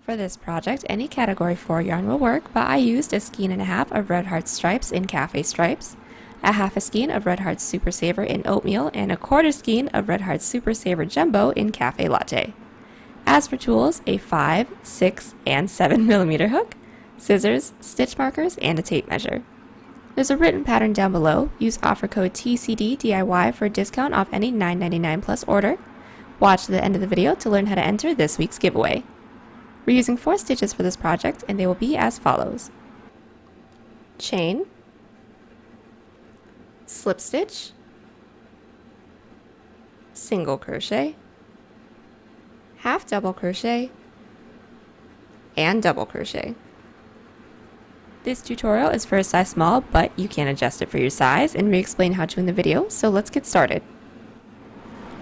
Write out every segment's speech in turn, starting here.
For this project, any category 4 yarn will work, but I used a skein and a half of Red Heart Stripes in Cafe Stripes, a half a skein of Red Heart Super Saver in Oatmeal, and a quarter skein of Red Heart Super Saver Jumbo in Cafe Latte. As for tools, a 5, 6, and 7 millimeter hook, scissors, stitch markers, and a tape measure. There's a written pattern down below. Use offer code TCDDIY for a discount off any $9.99 plus order. Watch to the end of the video to learn how to enter this week's giveaway. We're using 4 stitches for this project, and they will be as follows: chain, slip stitch, single crochet, half double crochet, and double crochet. This tutorial is for a size small, but you can adjust it for your size, and we explain how to in the video, so let's get started.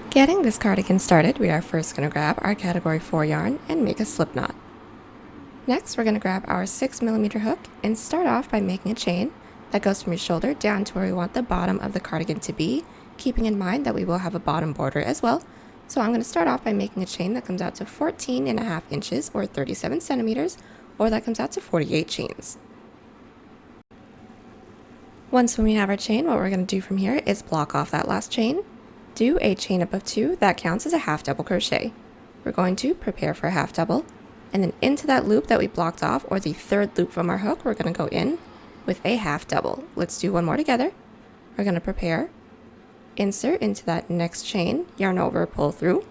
Getting this cardigan started, we are first going to grab our category 4 yarn and make a slip knot. Next, we're going to grab our 6 millimeter hook and start off by making a chain that goes from your shoulder down to where we want the bottom of the cardigan to be, keeping in mind that we will have a bottom border as well. So I'm going to start off by making a chain that comes out to 14.5 inches or 37 centimeters, or that comes out to 48 chains. Once we have our chain, what we're going to do from here is block off that last chain, do a chain up of 2 that counts as a half double crochet. We're going to prepare for a half double, and then into that loop that we blocked off, or the third loop from our hook, we're going to go in with a half double. Let's do one more together. We're going to prepare, insert into that next chain, yarn over, pull through,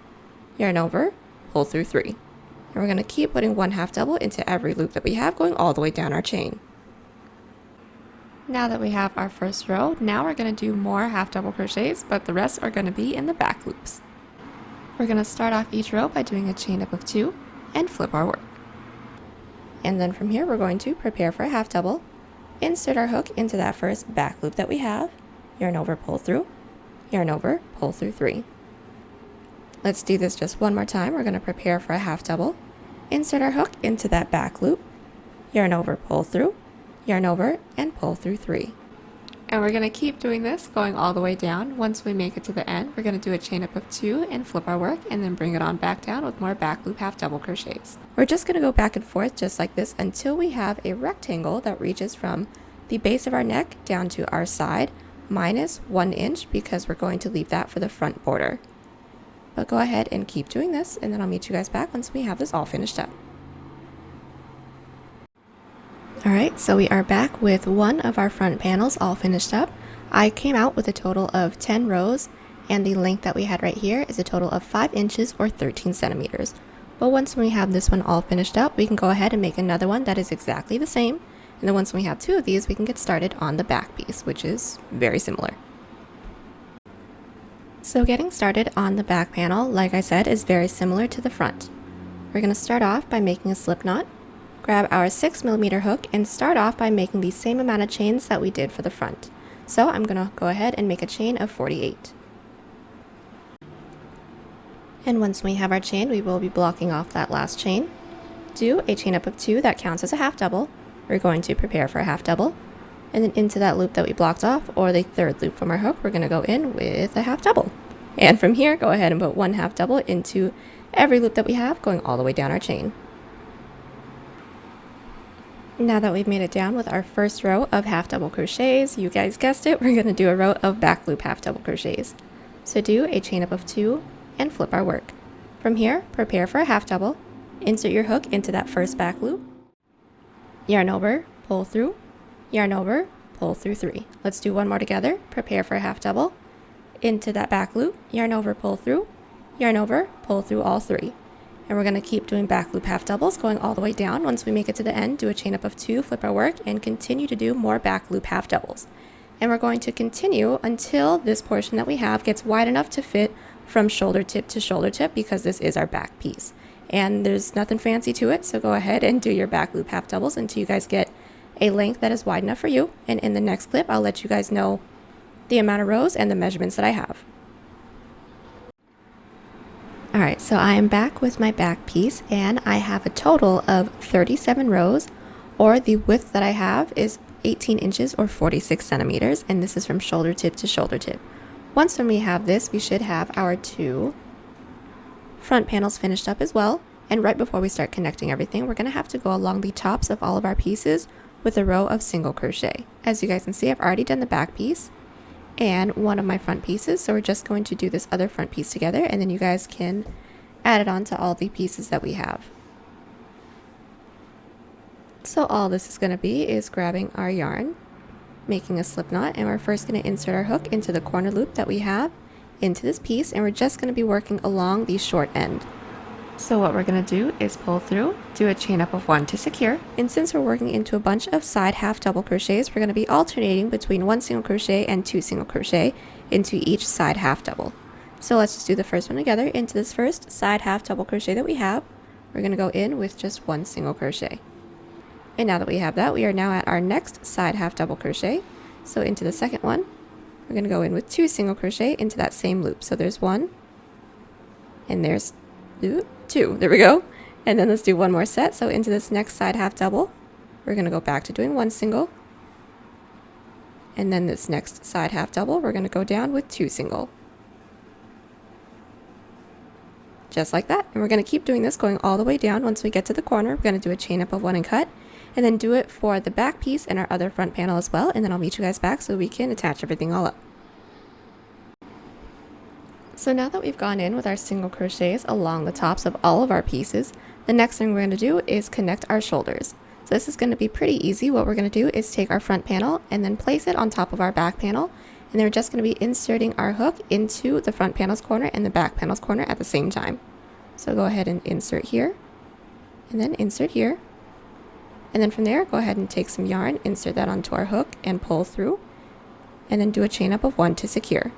yarn over, pull through 3. And we're going to keep putting one half double into every loop that we have, going all the way down our chain. Now that we have our first row, now we're going to do more half double crochets, but the rest are going to be in the back loops. We're going to start off each row by doing a chain up of 2 and flip our work. And then from here we're going to prepare for a half double, insert our hook into that first back loop that we have, yarn over, pull through, yarn over, pull through 3. Let's do this just one more time. We're going to prepare for a half double, insert our hook into that back loop, yarn over, pull through, yarn over, and pull through 3. And we're going to keep doing this, going all the way down. Once we make it to the end, we're going to do a chain up of 2 and flip our work, and then bring it on back down with more back loop half double crochets. We're just going to go back and forth just like this until we have a rectangle that reaches from the base of our neck down to our side, minus 1 inch, because we're going to leave that for the front border. But go ahead and keep doing this, and then I'll meet you guys back once we have this all finished up. Alright, so we are back with one of our front panels all finished up. I came out with a total of 10 rows, and the length that we had right here is a total of 5 inches or 13 centimeters. But once we have this one all finished up, we can go ahead and make another one that is exactly the same. And then once we have 2 of these, we can get started on the back piece, which is very similar. So getting started on the back panel, like I said, is very similar to the front. We're going to start off by making a slip knot. Grab our 6 millimeter hook and start off by making the same amount of chains that we did for the front. So I'm going to go ahead and make a chain of 48. And once we have our chain, we will be blocking off that last chain. Do a chain up of 2 that counts as a half double. We're going to prepare for a half double. And then into that loop that we blocked off, or the third loop from our hook, we're going to go in with a half double. And from here, go ahead and put one half double into every loop that we have, going all the way down our chain. Now that we've made it down with our first row of half double crochets, you guys guessed it, we're going to do a row of back loop half double crochets. So do a chain up of 2 and flip our work. From here, prepare for a half double, insert your hook into that first back loop, yarn over, pull through, yarn over, pull through 3. Let's do one more together. Prepare for a half double, into that back loop, yarn over, pull through, yarn over, pull through all 3. And we're going to keep doing back loop half doubles, going all the way down. Once we make it to the end, do a chain up of 2, flip our work, and continue to do more back loop half doubles. And we're going to continue until this portion that we have gets wide enough to fit from shoulder tip to shoulder tip, because this is our back piece. And there's nothing fancy to it, so go ahead and do your back loop half doubles until you guys get a length that is wide enough for you. And in the next clip, I'll let you guys know the amount of rows and the measurements that I have. Alright, so I am back with my back piece, and I have a total of 37 rows, or the width that I have is 18 inches or 46 centimeters, and this is from shoulder tip to shoulder tip. Once when we have this, we should have our 2 front panels finished up as well. And right before we start connecting everything, we're going to have to go along the tops of all of our pieces with a row of single crochet. As you guys can see, I've already done the back piece and one of my front pieces, so we're just going to do this other front piece together, and then you guys can add it on to all the pieces that we have. So all this is going to be is grabbing our yarn, making a slip knot, and we're first going to insert our hook into the corner loop that we have into this piece, and we're just going to be working along the short end. So what we're going to do is pull through, do a chain up of 1 to secure, and since we're working into a bunch of side half double crochets, we're going to be alternating between 1 single crochet and 2 single crochet into each side half double. So let's just do the first one together. Into this first side half double crochet that we have, we're going to go in with just 1 single crochet. And now that we have that, we are now at our next side half double crochet. So into the second one, we're going to go in with 2 single crochet into that same loop. So there's 1, and there's 2, there we go. And then let's do one more set. So into this next side half double, we're going to go back to doing 1 single, and then this next side half double, we're going to go down with 2 single, just like that. And we're going to keep doing this going all the way down. Once we get to the corner, we're going to do a chain up of 1 and cut, and then do it for the back piece and our other front panel as well, and then I'll meet you guys back so we can attach everything all up. So now that we've gone in with our single crochets along the tops of all of our pieces, the next thing we're going to do is connect our shoulders. So this is going to be pretty easy. What we're going to do is take our front panel and then place it on top of our back panel, and then we're just going to be inserting our hook into the front panel's corner and the back panel's corner at the same time. So go ahead and insert here, and then insert here, and then from there go ahead and take some yarn, insert that onto our hook and pull through, and then do a chain up of 1 to secure.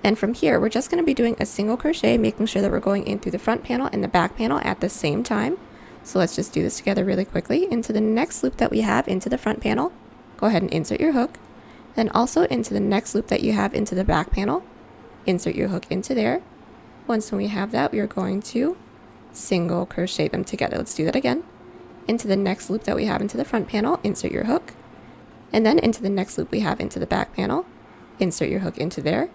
And from here, we're just going to be doing a single crochet, making sure that we're going in through the front panel and the back panel at the same time. So let's just do this together really quickly. Into the next loop that we have into the front panel, go ahead and insert your hook. Then also into the next loop that you have into the back panel, insert your hook into there. Once we have that, we are going to single crochet them together. Let's do that again. Into the next loop that we have into the front panel, insert your hook. And then into the next loop we have into the back panel, insert your hook into there,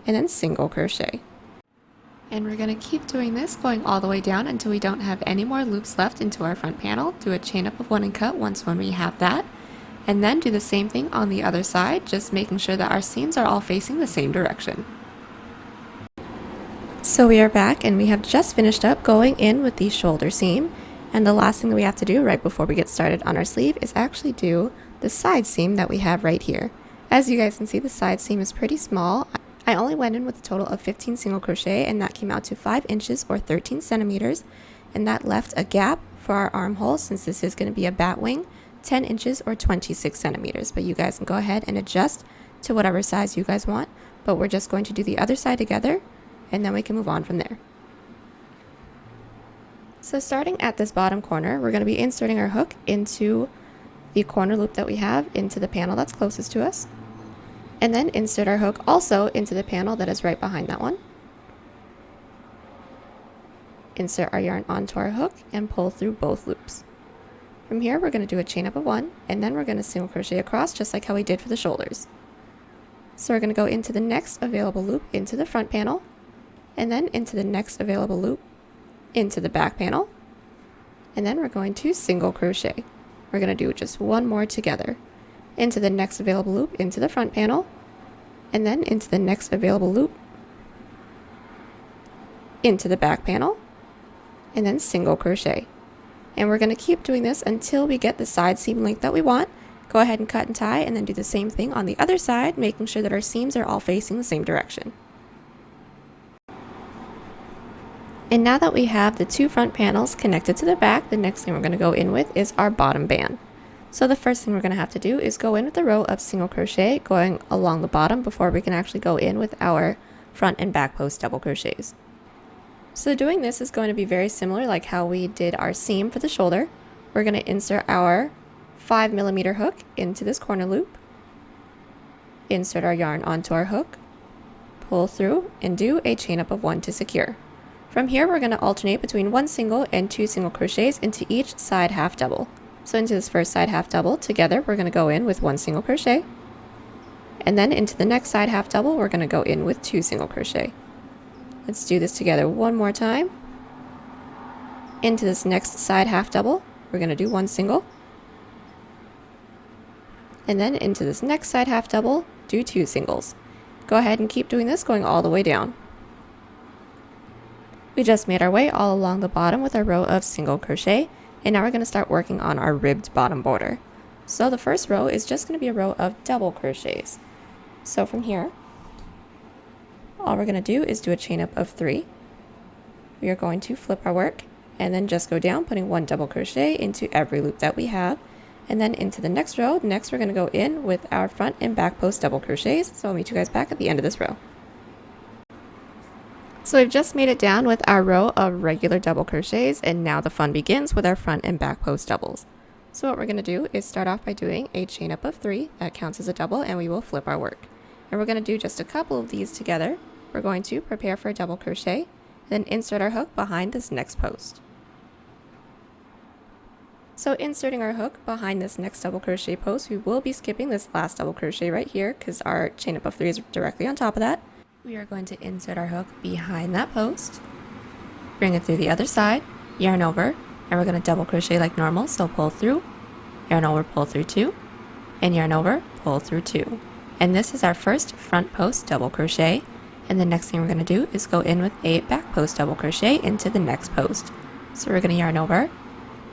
and then single crochet. And we're going to keep doing this going all the way down until we don't have any more loops left into our front panel. Do a chain up of 1 and cut once when we have that, and then do the same thing on the other side, just making sure that our seams are all facing the same direction. So we are back, and we have just finished up going in with the shoulder seam, and the last thing that we have to do right before we get started on our sleeve is actually do the side seam that we have right here. As you guys can see, the side seam is pretty small. I only went in with a total of 15 single crochet, and that came out to 5 inches or 13 centimeters, and that left a gap for our armhole, since this is going to be a batwing, 10 inches or 26 centimeters, but you guys can go ahead and adjust to whatever size you guys want. But we're just going to do the other side together, and then we can move on from there. So starting at this bottom corner, we're going to be inserting our hook into the corner loop that we have into the panel that's closest to us, and then insert our hook also into the panel that is right behind that one. Insert our yarn onto our hook and pull through both loops. From here, we're going to do a chain up of 1, and then we're going to single crochet across just like how we did for the shoulders. So we're going to go into the next available loop into the front panel, and then into the next available loop into the back panel, and then we're going to single crochet. We're going to do just one more together. Into the next available loop into the front panel, and then into the next available loop into the back panel, and then single crochet. And we're going to keep doing this until we get the side seam length that we want. Go ahead and cut and tie, and then do the same thing on the other side, making sure that our seams are all facing the same direction. And now that we have the 2 front panels connected to the back, the next thing we're going to go in with is our bottom band. So the first thing we're going to have to do is go in with a row of single crochet going along the bottom before we can actually go in with our front and back post double crochets. So doing this is going to be very similar like how we did our seam for the shoulder. We're going to insert our 5mm hook into this corner loop, insert our yarn onto our hook, pull through, and do a chain up of 1 to secure. From here, we're going to alternate between 1 single and 2 single crochets into each side half double. So into this first side half double, together we're going to go in with 1 single crochet, and then into the next side half double we're going to go in with 2 single crochet. Let's do this together one more time. Into this next side half double, we're going to do 1 single. And then into this next side half double, do 2 singles. Go ahead and keep doing this, going all the way down. We just made our way all along the bottom with our row of single crochet, and now we're going to start working on our ribbed bottom border. So the first row is just going to be a row of double crochets. So from here, all we're going to do is do a chain up of 3. We are going to flip our work and then just go down, putting 1 double crochet into every loop that we have. And then into the next row, next we're going to go in with our front and back post double crochets. So I'll meet you guys back at the end of this row. So we've just made it down with our row of regular double crochets, and now the fun begins with our front and back post doubles. So what we're going to do is start off by doing a chain up of 3, that counts as a double, and we will flip our work. And we're going to do just a couple of these together. We're going to prepare for a double crochet, then insert our hook behind this next post. So inserting our hook behind this next double crochet post, we will be skipping this last double crochet right here because our chain up of 3 is directly on top of that. We are going to insert our hook behind that post, bring it through the other side, yarn over, and we're going to double crochet like normal. So pull through, yarn over, pull through 2, and yarn over, pull through 2. And this is our first front post double crochet. And the next thing we're going to do is go in with a back post double crochet into the next post. So we're going to yarn over,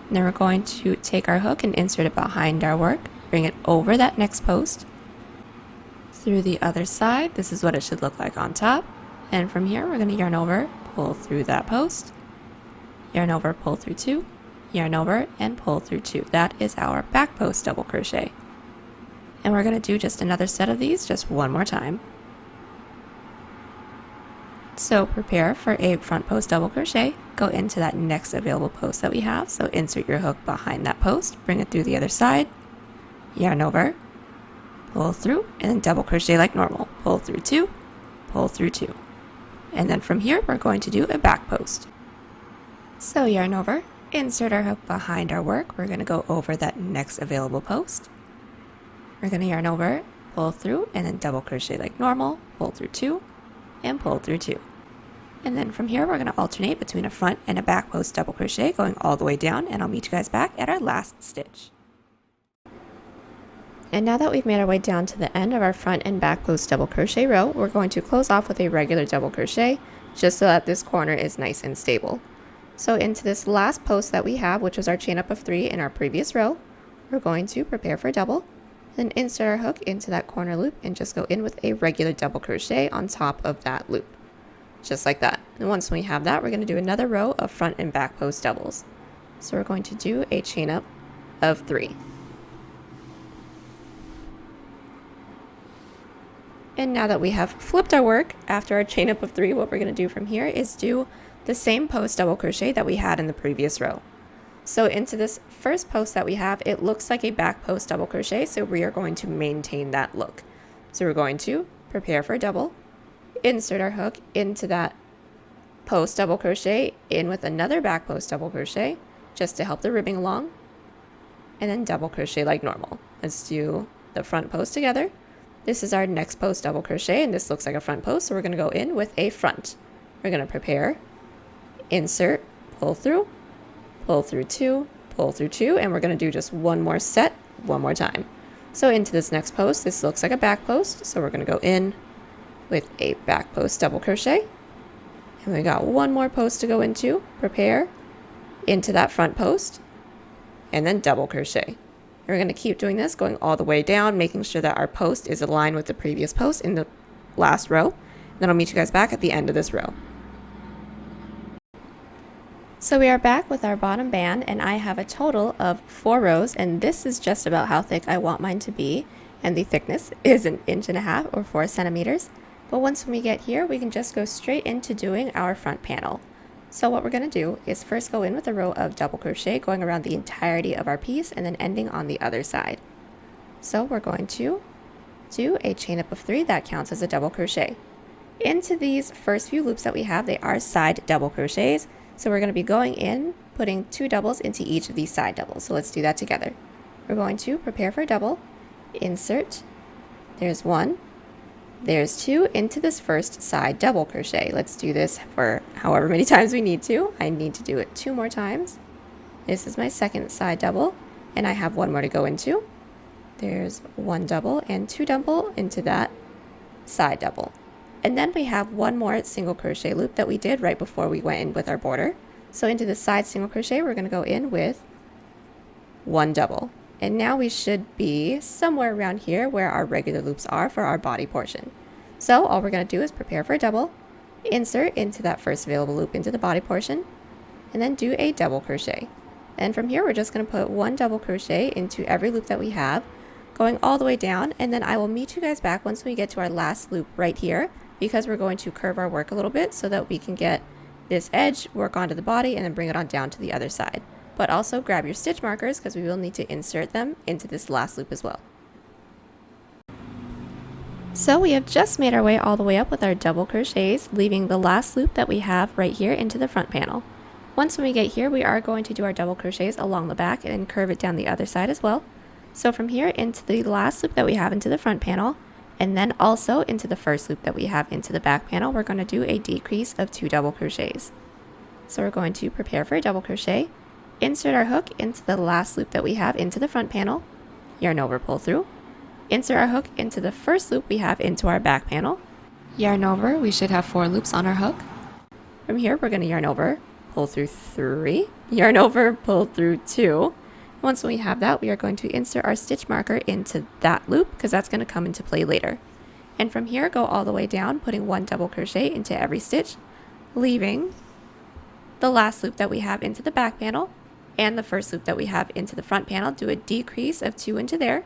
and then we're going to take our hook and insert it behind our work, bring it over that next post, through the other side. This is what it should look like on top. And from here, we're going to yarn over, pull through that post, yarn over, pull through 2, yarn over, and pull through 2. That is our back post double crochet. And we're going to do just another set of these, just one more time. So prepare for a front post double crochet, go into that next available post that we have. So insert your hook behind that post, bring it through the other side, yarn over, pull through, and then double crochet like normal. Pull through 2, pull through 2. And then from here, we're going to do a back post. So yarn over, insert our hook behind our work. We're going to go over that next available post. We're going to yarn over, pull through, and then double crochet like normal. Pull through 2, and pull through 2. And then from here, we're going to alternate between a front and a back post double crochet, going all the way down, and I'll meet you guys back at our last stitch. And now that we've made our way down to the end of our front and back post double crochet row, we're going to close off with a regular double crochet, just so that this corner is nice and stable. So into this last post that we have, which was our chain up of 3 in our previous row, we're going to prepare for a double, then insert our hook into that corner loop and just go in with a regular double crochet on top of that loop, just like that. And once we have that, we're going to do another row of front and back post doubles. So we're going to do a chain up of 3. And now that we have flipped our work after our chain up of 3, what we're going to do from here is do the same post double crochet that we had in the previous row. So into this first post that we have, it looks like a back post double crochet, so we are going to maintain that look. So we're going to prepare for a double, insert our hook into that post double crochet, in with another back post double crochet, just to help the ribbing along, and then double crochet like normal. Let's do the front post together. This is our next post double crochet, and this looks like a front post, so we're going to go in with a front. We're going to prepare, insert, pull through 2, pull through 2, and we're going to do just one more set, one more time. So into this next post, this looks like a back post, so we're going to go in with a back post double crochet, and we got one more post to go into, prepare, into that front post, and then double crochet. We're going to keep doing this, going all the way down, making sure that our post is aligned with the previous post in the last row. Then I'll meet you guys back at the end of this row. So we are back with our bottom band, and I have a total of 4 rows, and this is just about how thick I want mine to be, and the thickness is 1.5 inches or 4 centimeters. But once we get here, we can just go straight into doing our front panel. So what we're going to do is first go in with a row of double crochet, going around the entirety of our piece and then ending on the other side. So we're going to do a chain up of 3, that counts as a double crochet. Into these first few loops that we have, they are side double crochets. So we're going to be going in, putting 2 doubles into each of these side doubles. So let's do that together. We're going to prepare for a double, insert, there's 1, There's 2 into this first side double crochet. Let's do this for however many times we need to. I need to do it 2 more times. This is my second side double, and I have 1 more to go into. There's 1 double and 2 double into that side double. And then we have 1 more single crochet loop that we did right before we went in with our border. So into the side single crochet, we're going to go in with 1 double. And now we should be somewhere around here where our regular loops are for our body portion. So all we're going to do is prepare for a double, insert into that first available loop into the body portion, and then do a double crochet. And from here, we're just going to put 1 double crochet into every loop that we have, going all the way down, and then I will meet you guys back once we get to our last loop right here, because we're going to curve our work a little bit so that we can get this edge, work onto the body, and then bring it on down to the other side. But also grab your stitch markers because we will need to insert them into this last loop as well. So we have just made our way all the way up with our double crochets, leaving the last loop that we have right here into the front panel. Once when we get here, we are going to do our double crochets along the back and curve it down the other side as well. So from here into the last loop that we have into the front panel, and then also into the first loop that we have into the back panel, we're going to do a decrease of 2 double crochets. So we're going to prepare for a double crochet, insert our hook into the last loop that we have into the front panel, yarn over, pull through, insert our hook into the first loop we have into our back panel, yarn over. We should have 4 loops on our hook. From here, we're going to yarn over, pull through 3, yarn over, pull through 2. Once we have that, we are going to insert our stitch marker into that loop because that's going to come into play later. And from here, go all the way down, putting 1 double crochet into every stitch, leaving the last loop that we have into the back panel and the first loop that we have into the front panel. Do a decrease of 2 into there,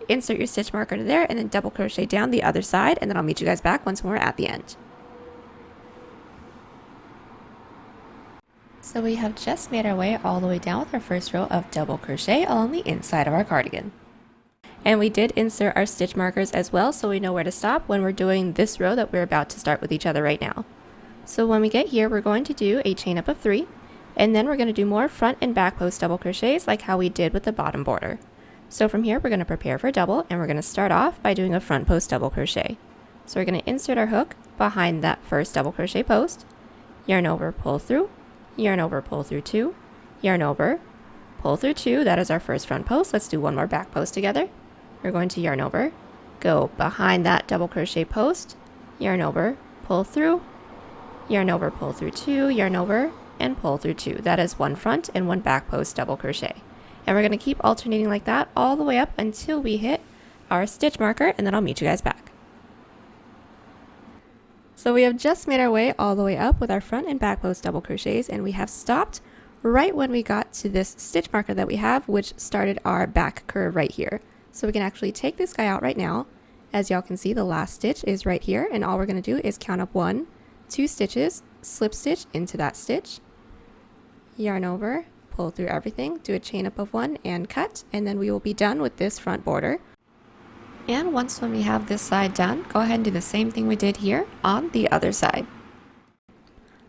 insert your stitch marker into there, and then double crochet down the other side, and then I'll meet you guys back once we're at the end. So we have just made our way all the way down with our first row of double crochet along the inside of our cardigan. And we did insert our stitch markers as well, so we know where to stop when we're doing this row that we're about to start with each other right now. So when we get here, we're going to do a chain up of 3, and then we're going to do more front and back post double crochets like how we did with the bottom border. So from here, we're going to prepare for a double, and we're going to start off by doing a front post double crochet. So we're going to insert our hook behind that first double crochet post, yarn over, pull through, yarn over, pull through 2, yarn over, pull through 2. That is our first front post. Let's do 1 more back post together. We're going to yarn over, go behind that double crochet post, yarn over, pull through, yarn over, pull through 2, yarn over, and pull through 2. That is 1 front and 1 back post double crochet. And we're going to keep alternating like that all the way up until we hit our stitch marker, and then I'll meet you guys back. So we have just made our way all the way up with our front and back post double crochets, and we have stopped right when we got to this stitch marker that we have, which started our back curve right here. So we can actually take this guy out right now. As y'all can see, the last stitch is right here, and all we're going to do is count up 1, 2 stitches, slip stitch into that stitch, yarn over, pull through everything, do a chain up of 1 and cut, and then we will be done with this front border. And once when we have this side done, go ahead and do the same thing we did here on the other side.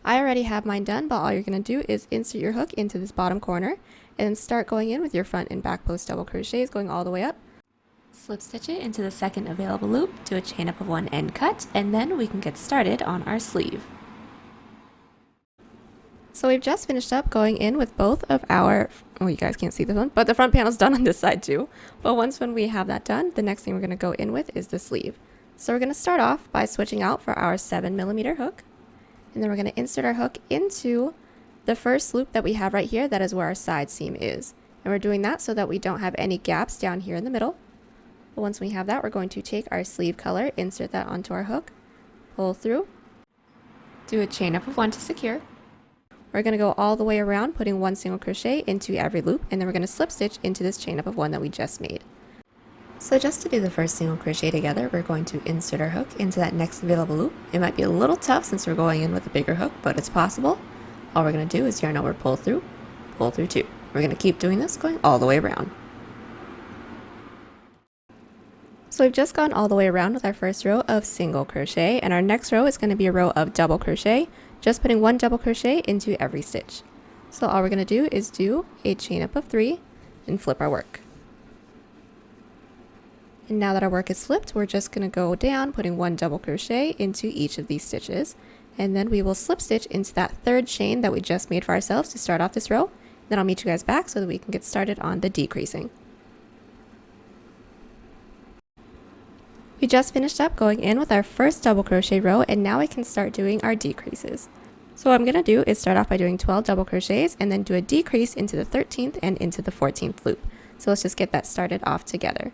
I already have mine done, but all you're going to do is insert your hook into this bottom corner and then start going in with your front and back post double crochets going all the way up. Slip stitch it into the second available loop, do a chain up of 1 and cut, and then we can get started on our sleeve. So we've just finished up going in with both of our, well, you guys can't see this one, but the front panel's done on this side too. But once when we have that done, the next thing we're going to go in with is the sleeve. So we're going to start off by switching out for our 7mm hook, and then we're going to insert our hook into the first loop that we have right here. That is where our side seam is. And we're doing that so that we don't have any gaps down here in the middle. But once we have that, we're going to take our sleeve color, insert that onto our hook, pull through, do a chain up of 1 to secure. We're going to go all the way around, putting 1 single crochet into every loop, and then we're going to slip stitch into this chain up of 1 that we just made. So just to do the first single crochet together, we're going to insert our hook into that next available loop. It might be a little tough since we're going in with a bigger hook, but it's possible. All we're going to do is yarn over, pull through 2. We're going to keep doing this, going all the way around. So we've just gone all the way around with our first row of single crochet, and our next row is going to be a row of double crochet, just putting 1 double crochet into every stitch. So all we're going to do is do a chain up of 3 and flip our work. And now that our work is flipped, we're just going to go down, putting 1 double crochet into each of these stitches. And then we will slip stitch into that third chain that we just made for ourselves to start off this row. Then I'll meet you guys back so that we can get started on the decreasing. We just finished up going in with our first double crochet row, and now we can start doing our decreases. So what I'm going to do is start off by doing 12 double crochets and then do a decrease into the 13th and into the 14th loop. So let's just get that started off together.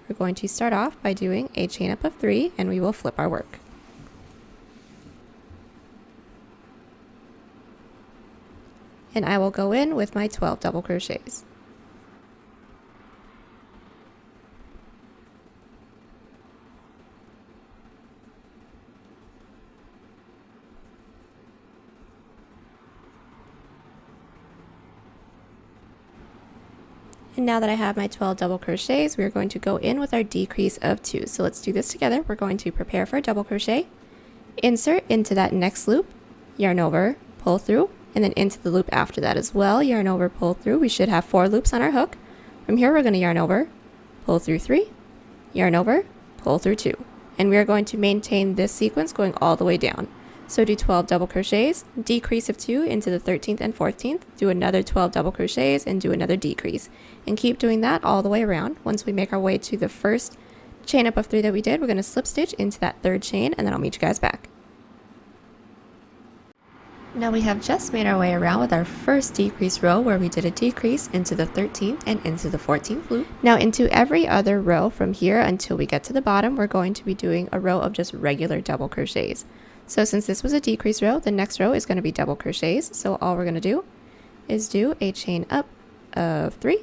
We're going to start off by doing a chain up of 3, and we will flip our work. And I will go in with my 12 double crochets. And now that I have my 12 double crochets, we're going to go in with our decrease of 2. So let's do this together. We're going to prepare for a double crochet, insert into that next loop, yarn over, pull through, and then into the loop after that as well, yarn over, pull through. We should have 4 loops on our hook. From here, we're going to yarn over, pull through 3, yarn over, pull through 2. And we are going to maintain this sequence going all the way down. So do 12 double crochets, decrease of 2 into the 13th and 14th, do another 12 double crochets, and do another decrease. And keep doing that all the way around. Once we make our way to the first chain up of 3 that we did, we're going to slip stitch into that third chain, and then I'll meet you guys back. Now we have just made our way around with our first decrease row where we did a decrease into the 13th and into the 14th loop. Now into every other row from here until we get to the bottom, we're going to be doing a row of just regular double crochets. So since this was a decrease row, the next row is going to be double crochets. So all we're going to do is do a chain up of 3,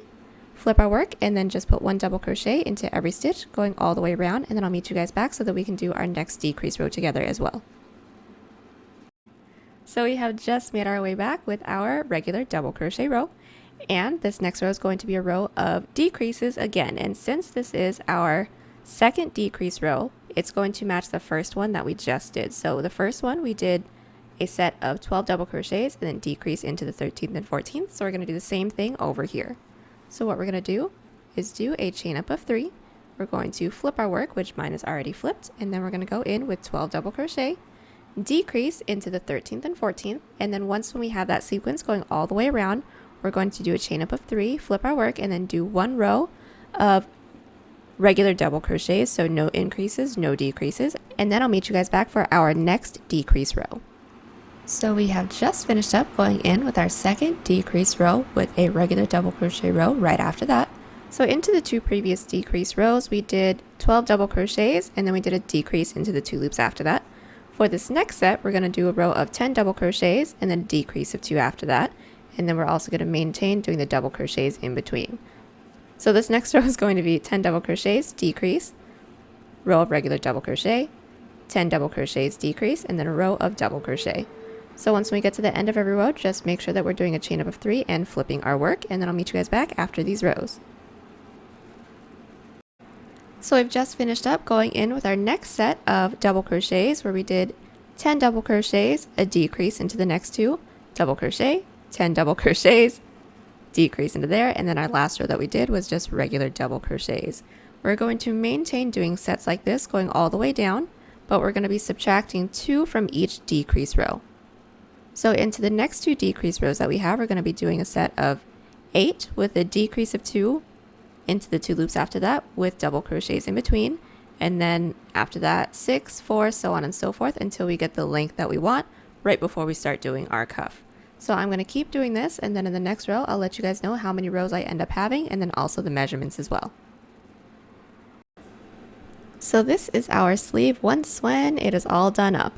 flip our work, and then just put 1 double crochet into every stitch going all the way around, and then I'll meet you guys back so that we can do our next decrease row together as well. So we have just made our way back with our regular double crochet row, and this next row is going to be a row of decreases again. And since this is our second decrease row, it's going to match the first one that we just did. So the first one we did a set of 12 double crochets and then decrease into the 13th and 14th. So we're going to do the same thing over here. So what we're going to do is do a chain up of 3. We're going to flip our work, which mine is already flipped, and then we're going to go in with 12 double crochet, decrease into the 13th and 14th, and then once when we have that sequence going all the way around, we're going to do a chain up of 3, flip our work, and then do 1 row of regular double crochets, so no increases, no decreases, and then I'll meet you guys back for our next decrease row. So we have just finished up going in with our second decrease row with a regular double crochet row right after that. So into the 2 previous decrease rows, we did 12 double crochets, and then we did a decrease into the 2 loops after that. For this next set, we're going to do a row of 10 double crochets and then a decrease of 2 after that, and then we're also going to maintain doing the double crochets in between. So this next row is going to be 10 double crochets, decrease, row of regular double crochet, 10 double crochets, decrease, and then a row of double crochet. So once we get to the end of every row, just make sure that we're doing a chain up of 3 and flipping our work, and then I'll meet you guys back after these rows. So we've just finished up going in with our next set of double crochets where we did 10 double crochets, a decrease into the next 2, double crochet, 10 double crochets, decrease into there, and then our last row that we did was just regular double crochets. We're going to maintain doing sets like this going all the way down, but we're going to be subtracting 2 from each decrease row. So into the next 2 decrease rows that we have, we're going to be doing a set of 8 with a decrease of 2 into the 2 loops after that with double crochets in between, and then after that 6, 4, so on and so forth until we get the length that we want right before we start doing our cuff. So I'm going to keep doing this, and then in the next row I'll let you guys know how many rows I end up having and then also the measurements as well. So this is our sleeve once when it is all done up.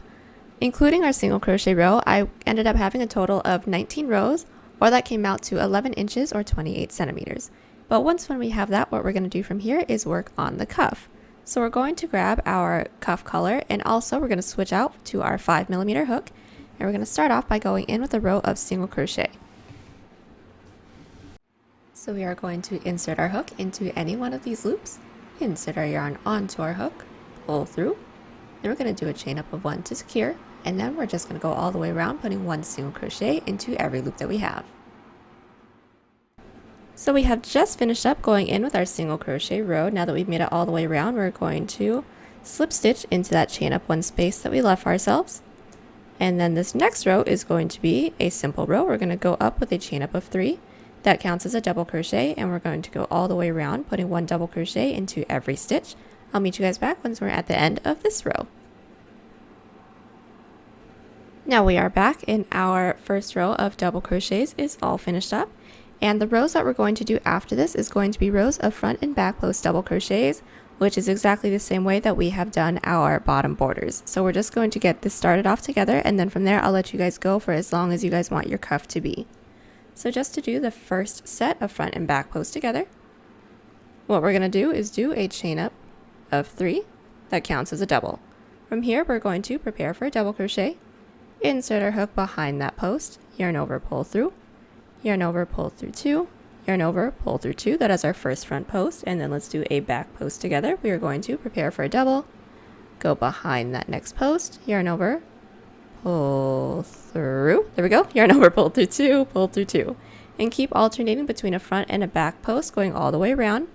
Including our single crochet row, I ended up having a total of 19 rows, or that came out to 11 inches or 28 centimeters. But once when we have that, what we're going to do from here is work on the cuff. So we're going to grab our cuff color, and also we're going to switch out to our 5mm hook, and we're going to start off by going in with a row of single crochet. So we are going to insert our hook into any one of these loops, insert our yarn onto our hook, pull through, then we're going to do a chain up of 1 to secure, and then we're just going to go all the way around putting 1 single crochet into every loop that we have. So we have just finished up going in with our single crochet row. Now that we've made it all the way around, we're going to slip stitch into that chain up one space that we left for ourselves. And then this next row is going to be a simple row. We're going to go up with a chain up of 3. That counts as a double crochet, and we're going to go all the way around, putting 1 double crochet into every stitch. I'll meet you guys back once we're at the end of this row. Now we are back, and our first row of double crochets is all finished up. And the rows that we're going to do after this is going to be rows of front and back post double crochets, which is exactly the same way that we have done our bottom borders. So we're just going to get this started off together, and then from there I'll let you guys go for as long as you guys want your cuff to be. So just to do the first set of front and back posts together, what we're going to do is do a chain up of 3 that counts as a double. From here we're going to prepare for a double crochet, insert our hook behind that post, yarn over, pull through, yarn over, pull through 2, yarn over, pull through 2. That is our first front post, and then let's do a back post together. We are going to prepare for a double, go behind that next post, yarn over, pull through, there we go, yarn over, pull through 2, pull through 2, and keep alternating between a front and a back post going all the way around.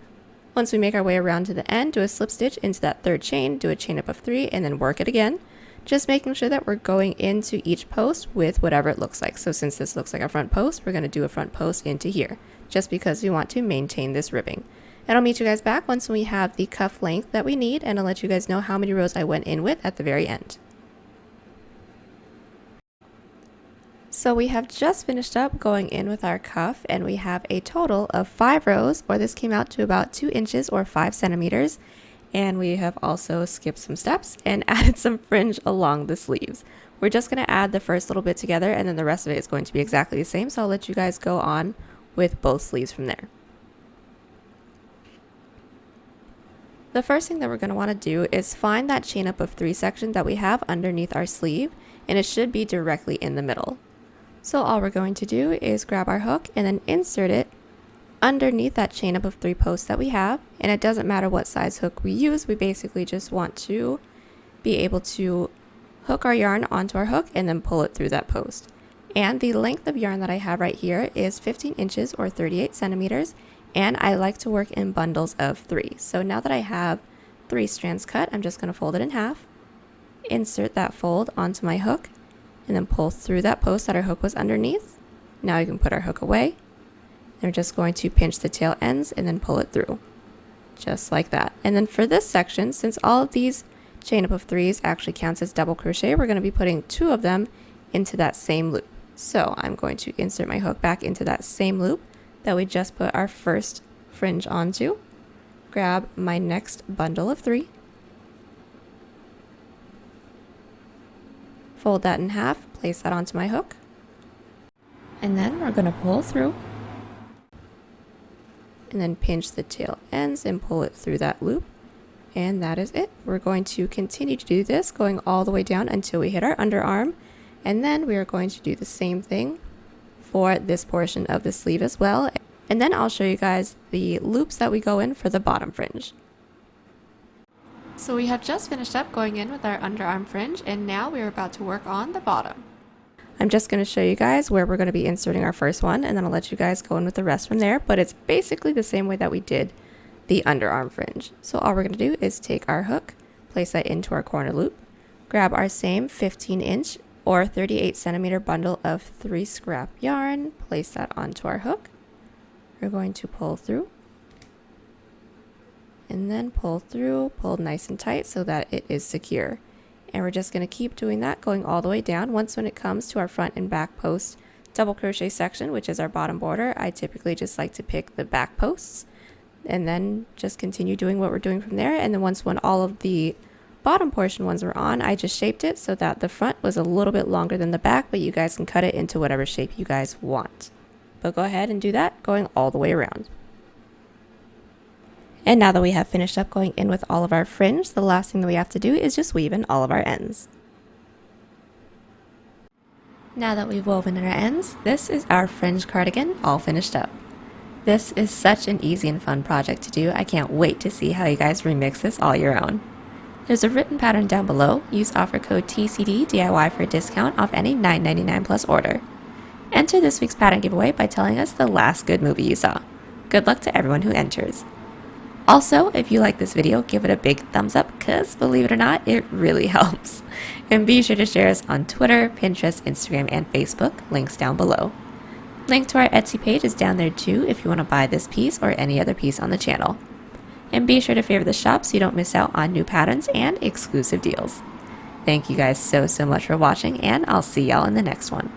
Once we make our way around to the end, do a slip stitch into that third chain, do a chain up of 3, and then work it again. Just making sure that we're going into each post with whatever it looks like. So since this looks like a front post, we're going to do a front post into here, just because we want to maintain this ribbing. And I'll meet you guys back once we have the cuff length that we need, and I'll let you guys know how many rows I went in with at the very end. So we have just finished up going in with our cuff, and we have a total of 5 rows, or this came out to about 2 inches or 5 centimeters. And we have also skipped some steps and added some fringe along the sleeves. We're just going to add the first little bit together, and then the rest of it is going to be exactly the same. So I'll let you guys go on with both sleeves from there. The first thing that we're going to want to do is find that chain up of 3 section that we have underneath our sleeve, and it should be directly in the middle. So all we're going to do is grab our hook and then insert it underneath that chain up of 3 posts that we have, and it doesn't matter what size hook we use. We basically just want to be able to hook our yarn onto our hook and then pull it through that post. And the length of yarn that I have right here is 15 inches or 38 centimeters, and I like to work in bundles of 3. So now that I have 3 strands cut, I'm just going to fold it in half, insert that fold onto my hook, and then pull through that post that our hook was underneath. Now you can put our hook away. We're just going to pinch the tail ends and then pull it through, just like that. And then for this section, since all of these chain up of 3s actually counts as double crochet, we're going to be putting 2 of them into that same loop. So I'm going to insert my hook back into that same loop that we just put our first fringe onto, grab my next bundle of 3, fold that in half, place that onto my hook, and then we're going to pull through, and then pinch the tail ends and pull it through that loop, and that is it. We're going to continue to do this going all the way down until we hit our underarm, and then we are going to do the same thing for this portion of the sleeve as well, and then I'll show you guys the loops that we go in for the bottom fringe. So we have just finished up going in with our underarm fringe, and now we're about to work on the bottom. I'm just going to show you guys where we're going to be inserting our first one, and then I'll let you guys go in with the rest from there, but it's basically the same way that we did the underarm fringe. So all we're going to do is take our hook, place that into our corner loop, grab our same 15 inch or 38 centimeter bundle of 3 scrap yarn, place that onto our hook. We're going to pull through, and then pull through, pull nice and tight so that it is secure. And we're just going to keep doing that going all the way down. Once when it comes to our front and back post double crochet section, which is our bottom border, I typically just like to pick the back posts and then just continue doing what we're doing from there. And then once when all of the bottom portion ones were on, I just shaped it so that the front was a little bit longer than the back, but you guys can cut it into whatever shape you guys want. But go ahead and do that going all the way around. And now that we have finished up going in with all of our fringe, the last thing that we have to do is just weave in all of our ends. Now that we've woven in our ends, this is our fringe cardigan all finished up. This is such an easy and fun project to do. I can't wait to see how you guys remix this all your own. There's a written pattern down below. Use offer code TCDDIY for a discount off any $9.99 plus order. Enter this week's pattern giveaway by telling us the last good movie you saw. Good luck to everyone who enters. Also, if you like this video, give it a big thumbs up because, believe it or not, it really helps. And be sure to share us on Twitter, Pinterest, Instagram, and Facebook, links down below. Link to our Etsy page is down there too if you want to buy this piece or any other piece on the channel. And be sure to favorite the shop so you don't miss out on new patterns and exclusive deals. Thank you guys so much for watching, and I'll see y'all in the next one.